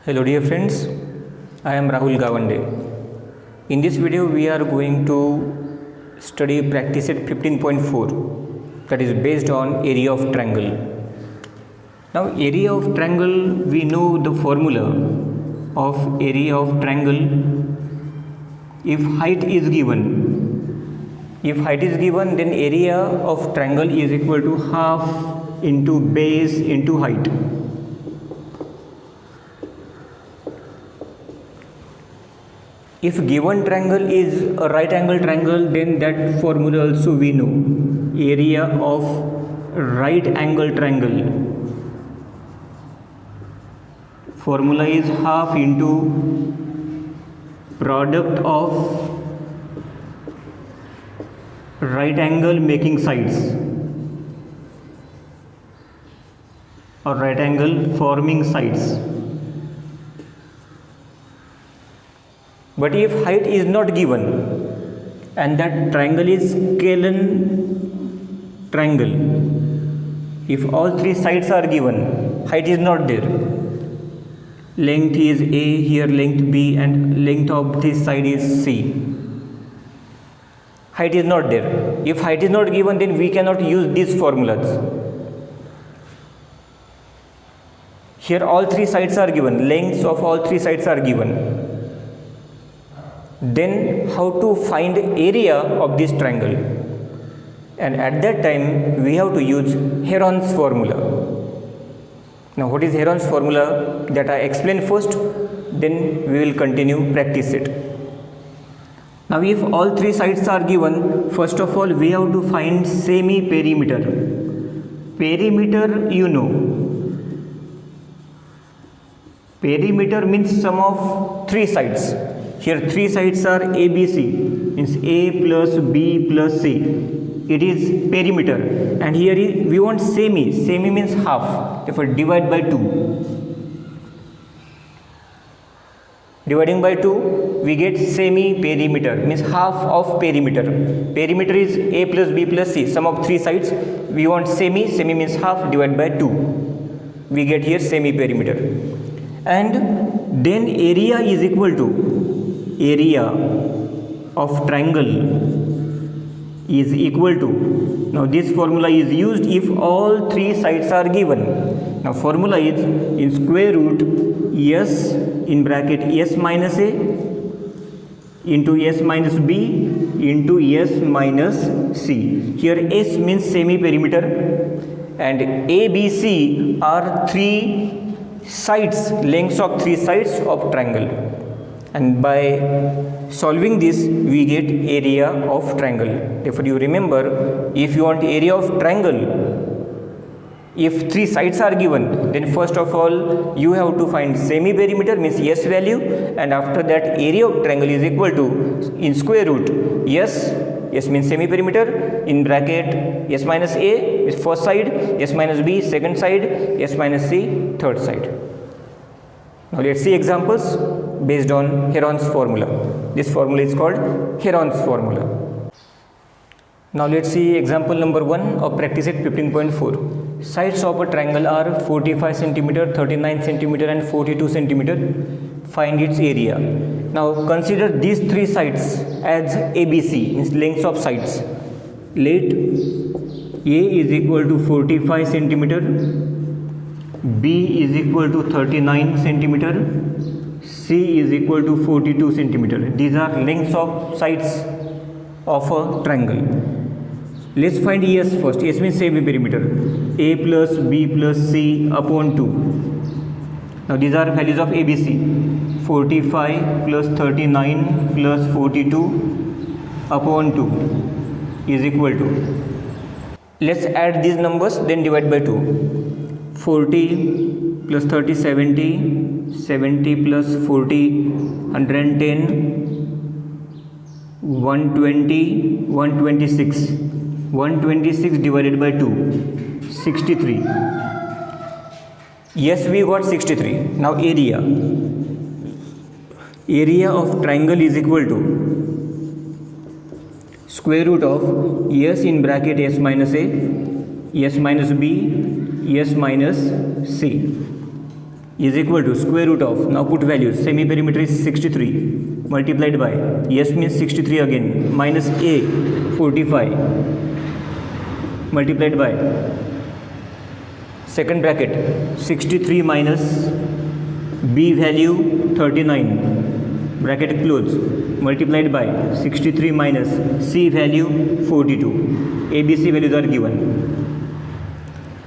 Hello dear friends, I am Rahul Gawande. In this video we are going to study practice set 15.4, that is based on area of triangle. Now area of triangle, we know the formula of area of triangle. If height is given, then area of triangle is equal to half into base into height. If given triangle is a right angle triangle, then that formula also we know. Area of right angle triangle, formula is half into product of right angle making sides or right angle forming sides. But if height is not given and that triangle is scalene triangle, if all three sides are given, height is not there, length is A, here length B, and length of this side is C, height is not there. If height is not given, then we cannot use these formulas. Here all three sides are given, lengths of all three sides are given. Then how to find area of this triangle? And at that time we have to use Heron's formula. Now what is Heron's formula? That I explain first, then we will continue practice it. Now if all three sides are given, first of all we have to find semi-perimeter. Perimeter you know. Perimeter means sum of three sides. Here three sides are ABC, means A plus B plus C. It is perimeter. And here we want semi. Semi means half. Therefore divide by 2. Dividing by 2, we get semi-perimeter, means half of perimeter. Perimeter is A plus B plus C, sum of three sides. We want semi. Semi means half, divided by 2. We get here semi-perimeter. And then area is equal to area of triangle is equal to, now this formula is used if all three sides are given. Now formula is in square root S in bracket S minus A into S minus B into S minus C. Here S means semi-perimeter and A, B, C are three sides, lengths of three sides of triangle. And by solving this we get area of triangle. Therefore you remember, if you want area of triangle, if three sides are given, then first of all you have to find semi-perimeter, means S value, and after that area of triangle is equal to in square root S means semi-perimeter, in bracket S minus A is first side, S minus B second side, S minus C third side. Now let's see examples based on Heron's formula. This formula is called Heron's formula. Now let's see example number 1 of practice set 15.4. Sides of a triangle are 45 cm, 39 cm and 42 cm. Find its area. Now consider these three sides as ABC, means lengths of sides. Let A is equal to 45 cm, B is equal to 39 cm, C is equal to 42 cm. These are lengths of sides of a triangle. Let's find S first. S means semi-perimeter. A plus B plus C upon 2. Now these are values of ABC. 45 plus 39 plus 42 upon 2 is equal to. Let's add these numbers, then divide by 2. 40 plus 30, 70, 70 plus 40, 110, 120, 126. 126 divided by 2, 63. Yes, we got 63. Now area. Area of triangle is equal to square root of S in bracket S minus A, S minus B, S minus C. is equal to square root of, now put values, semi perimeter is 63 multiplied by, S means 63 again, minus A 45 multiplied by, second bracket 63 minus B value 39 bracket close multiplied by 63 minus C value 42. ABC values are given.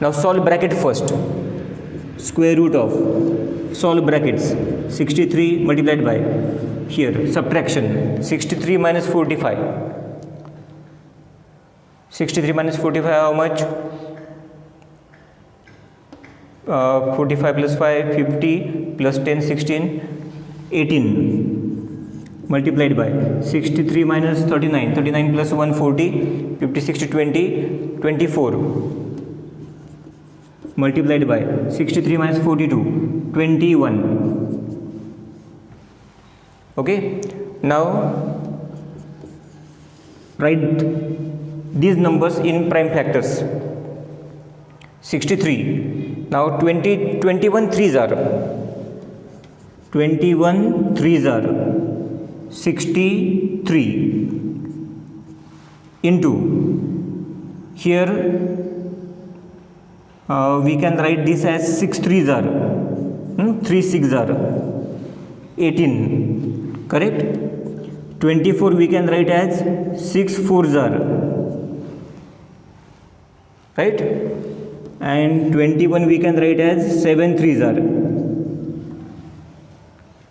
Now solve bracket first. Square root of, solve brackets, 63 multiplied by, here subtraction, 63 minus 45. 63 minus 45 how much? 45 plus 5 50 plus 10 16 18 multiplied by 63 minus 39, 39 plus 1 40, 50 60 20 24 multiplied by 63 minus 42 21. Okay, now write these numbers in prime factors. 63, now 21 threes are 63 into, here we can write this as 6 threes are 3 6 are 18, correct? 24 we can write as 6 fours are, right? And 21 we can write as 7 threes are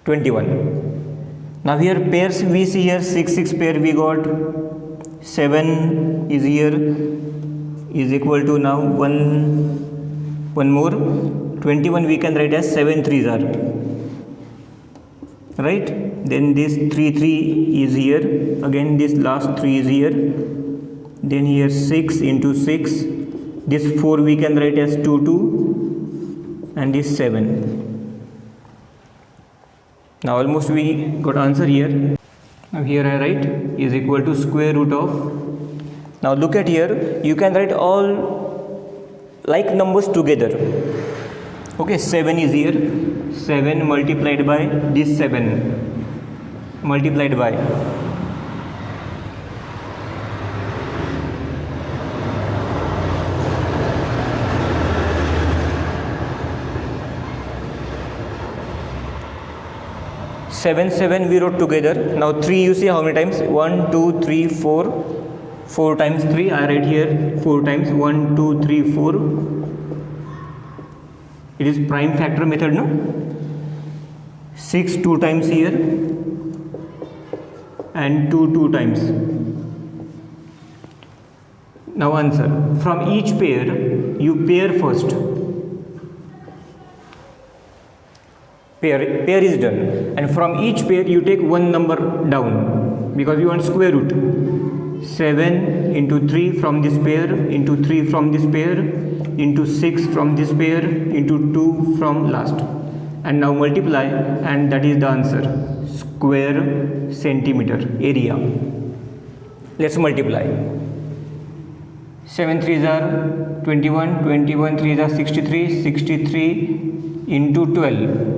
21. Now here pairs we see here 6 6 pair we got, 7 is here is equal to, now one more 21 we can write as 7 threes are, right? Then this 3 3 is here, again this last 3 is here, then here 6 into 6, this 4 we can write as 2 2, and this 7. Now almost we got answer here. Now here I write is equal to square root of, now look at here, you can write all like numbers together. Okay, 7 is here, 7 multiplied by this 7 multiplied by 7 7 we wrote together. Now 3 you see how many times, 1 2 3 4 times 3 I write here 4 times, 1 2 3 4. It is prime factor method, no? 6 2 times here and 2 2 times. Now answer, from each pair you pair first. Pair is done, and from each pair you take one number down because you want square root. 7 into 3 from this pair, into 3 from this pair, into 6 from this pair, into 2 from last, and now multiply, and that is the answer, square centimeter area. Let's multiply. 7 3s are 21, 21 3s are 63, 63 into 12,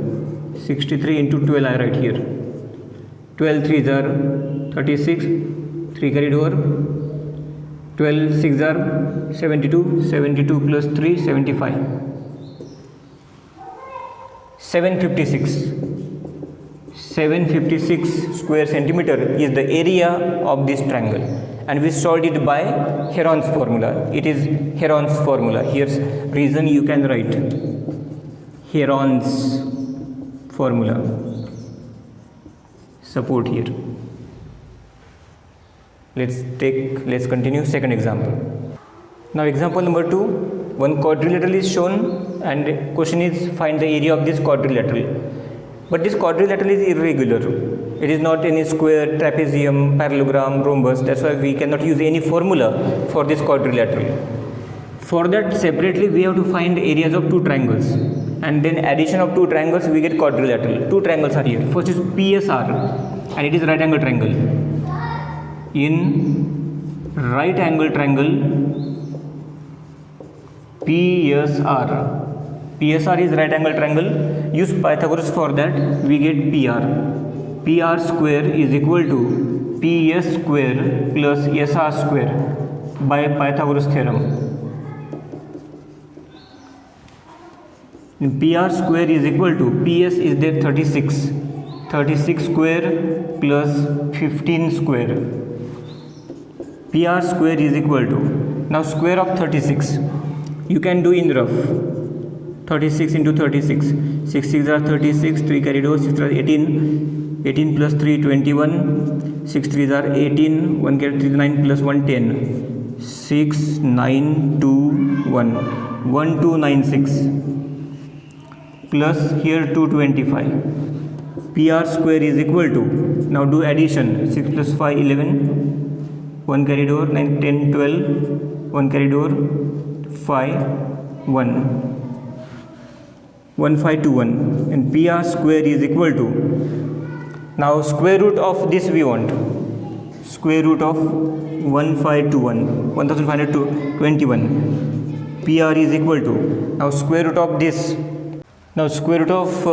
63 into 12 I write here, 12 3s are 36, 3 carried over, 12 6 are 72, 72 plus 3 75, 756 square centimeter is the area of this triangle, and we solved it by Heron's formula. It is Heron's formula. Here's reason you can write Heron's formula. Support here. Let's continue second example. Now example number 2, one quadrilateral is shown and question is find the area of this quadrilateral. But this quadrilateral is irregular. It is not any square, trapezium, parallelogram, rhombus. That's why we cannot use any formula for this quadrilateral. For that separately we have to find areas of two triangles, and then addition of two triangles we get quadrilateral. Two triangles are here. First is PSR, and it is right angle triangle. In right angle triangle PSR is right angle triangle, use Pythagoras for that. We get PR. PR square is equal to PS square plus SR square by Pythagoras theorem. PR square is equal to, PS is there 36 square plus 15 square. PR square is equal to, now square of 36 you can do in rough. 36 into 36, 6 6 are 36, 3 carried over, 6 are 18, 18 plus 3 21, 6 3 are 18, 1 carried 3 9 plus 1 10, 6 9 2 1 1296 plus here 225. PR square is equal to, now do addition, 6 plus 5 11, 1 carried over, 9 10 12, 1 carried over, 5 1 1521, and PR square is equal to, now square root of this we want, square root of 1521, 1521. PR is equal to, now square root of this, now square root of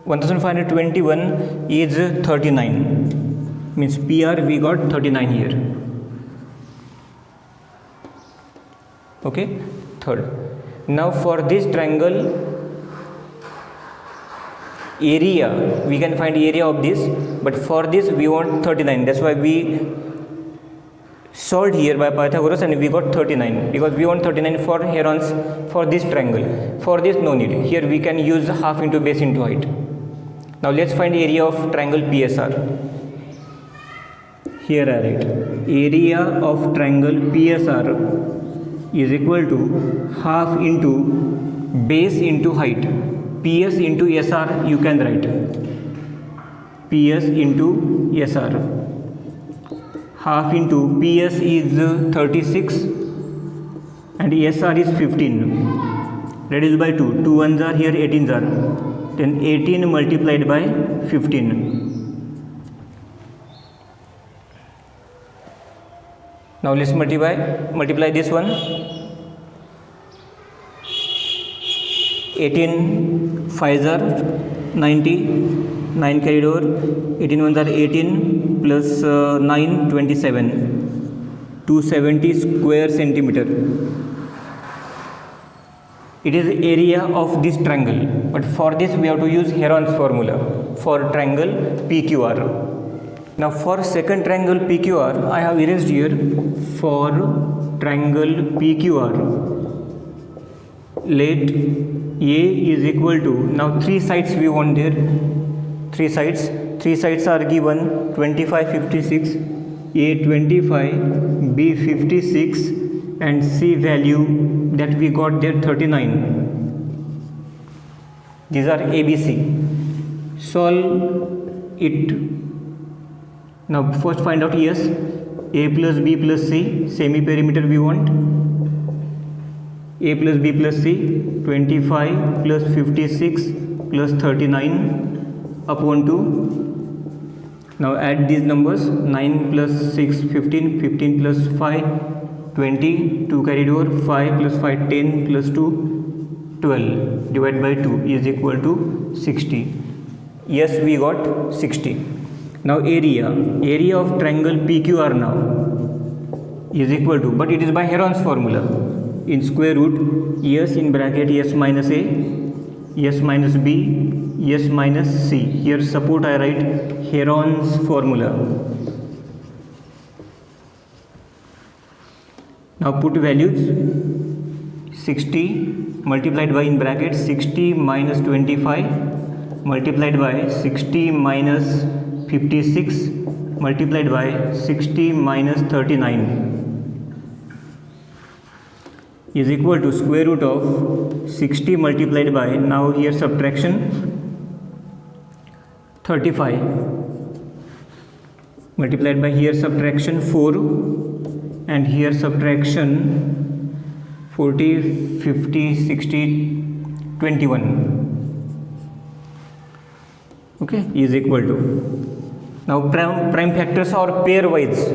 1521 is 39, means PR we got 39 here. Okay, third. Now for this triangle area, we can find area of this, but for this we want 39. That's why we solved here by Pythagoras and we got 39, because we want 39 for herons for this triangle. For this no need. Here we can use half into base into height. Now let's find area of triangle PSR. Here I write area of triangle PSR is equal to half into base into height. PS into SR you can write. PS into SR. Half into PS is 36 and SR is 15. Reduced by 2. 2 ones are here, 18s are. Then 18 multiplied by 15. Now let's multiply this one. 18 5s are 90, 9 carried over, 18 ones are 18 plus 9 27, 270 square centimeter. It is area of this triangle, but for this we have to use Heron's formula for triangle PQR. Now for second triangle PQR, I have erased here. For triangle PQR, let A is equal to, now 3 sides we want there. 3 sides are given 25 56, A 25, B 56 and C value that we got there 39. These are ABC. Solve it. Now first find out yes, A plus B plus C, semi perimeter we want. A plus B plus C, 25 plus 56 plus 39 upon 2. Now add these numbers, 9 plus 6 15, 15 plus 5 20, 2 carried over, 5 plus 5 10 plus 2 12, divided by 2 is equal to 60. Yes, we got 60. Now area of triangle PQR now is equal to, but it is by Heron's formula, in square root S in bracket S minus A, S minus B, S minus C. Here support I write Heron's formula. Now put values, 60 multiplied by in bracket 60 minus 25 multiplied by 60 minus 56 multiplied by 60 minus 39 is equal to square root of 60 multiplied by, now here subtraction, 35 multiplied by here subtraction 4 and here subtraction 40 50 60 21, okay, is equal to, now prime factors or pair wise,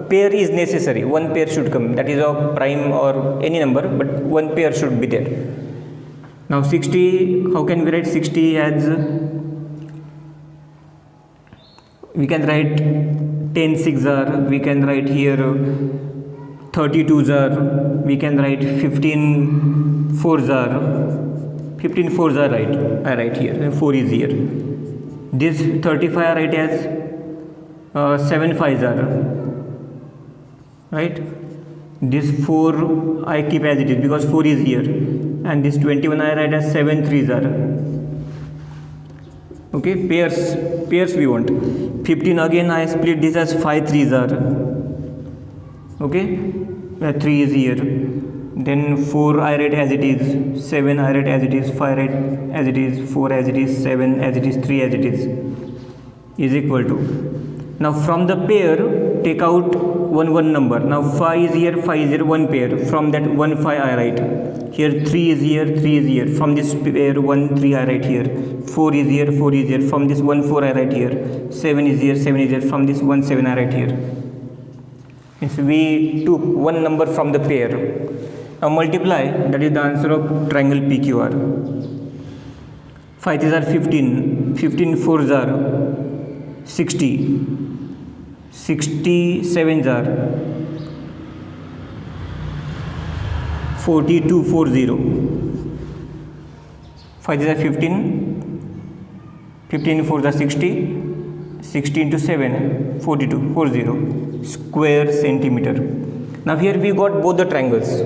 pair is necessary, one pair should come, that is of prime or any number, but one pair should be there. Now 60, how can we write 60 as, we can write 10 6s are, we can write here 32s are, we can write 15 4s are, 15 4s are right, I write here, and 4 is here. This 35 I write as 7 5s are, right. This 4 I keep as it is because 4 is here, and this 21 I write as 7 3s are. Okay, pairs we want. 15 again I split this as 5 3s are. Okay, 3 is here. Then 4 I write as it is, 7 I write as it is, 5 I write as it is, 4 as it is, 7 as it is, 3 as it is equal to. Now from the pair take out one number. Now 5 is here, 5 is here, one pair. From that 1 5 I write here, 3 is here, 3 is here. From this pair 1 3 I write here, 4 is here, 4 is here. From this 1 4 I write here, 7 is here, 7 is here. From this 1 7 I write here. Means we took one number from the pair. Now multiply, that is the answer of triangle PQR. 5 3s are 15, 15 4s are 60, 67s are 42 40. 5 3s are 15, 15 4s are 60, 60 into 7 42 40 square centimeter. Now here we got both triangles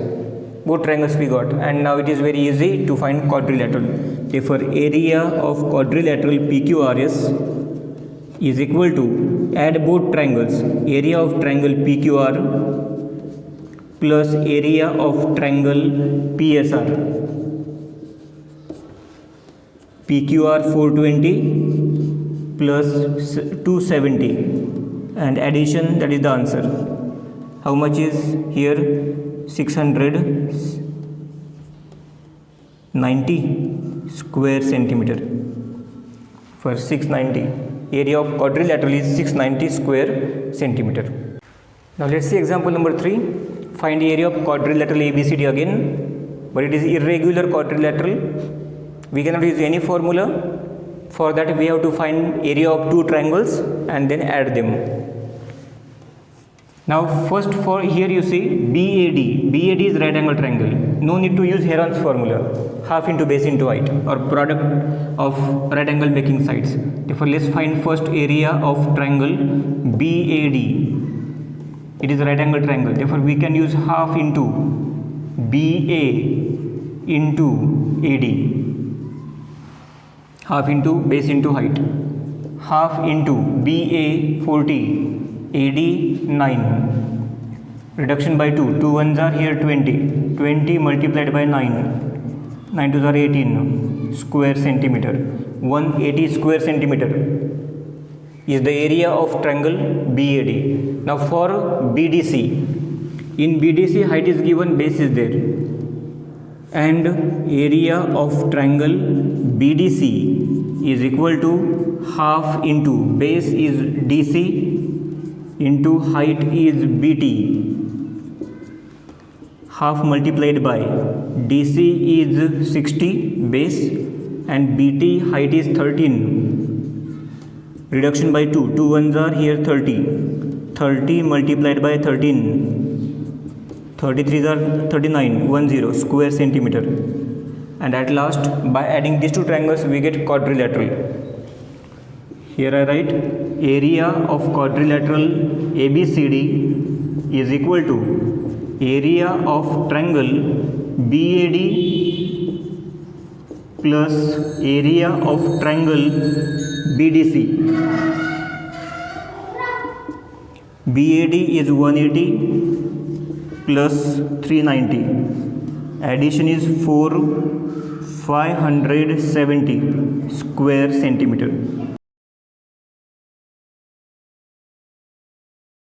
we got, and now it is very easy to find quadrilateral. Therefore area of quadrilateral PQRS is equal to, add both triangles, area of triangle PQR plus area of triangle PSR. PQR 420 plus 270, and addition, that is the answer. How much is here? 690 square centimeter. For 690, area of quadrilateral is 690 square centimeter. Now let's see example number 3. Find area of quadrilateral ABCD again, but it is irregular quadrilateral. We cannot use any formula. For that we have to find area of two triangles and then add them. Now first, for here you see BAD is right angle triangle. No need to use Heron's formula, half into base into height, or product of right angle making sides. Therefore let's find first area of triangle BAD. It is a right angle triangle, therefore we can use half into BA into AD, half into base into height, half into BA 40, AD 9, reduction by 2, 2 ones are here 20, 20 multiplied by 9, 9 2s are 18 square centimeter. 180 square centimeter is the area of triangle BAD. Now for BDC, in BDC height is given, base is there, and area of triangle BDC is equal to half into base is DC into height is BT, half multiplied by DC is 60 base and BT height is 13, reduction by 2, 2 ones are here 30, 30 multiplied by 13, 33s are 39, 10 square centimeter. And at last, by adding these two triangles we get quadrilateral. Here I write area of quadrilateral ABCD is equal to area of triangle BAD plus area of triangle BDC. BAD is 180 plus 390. Addition is 570 square centimeter.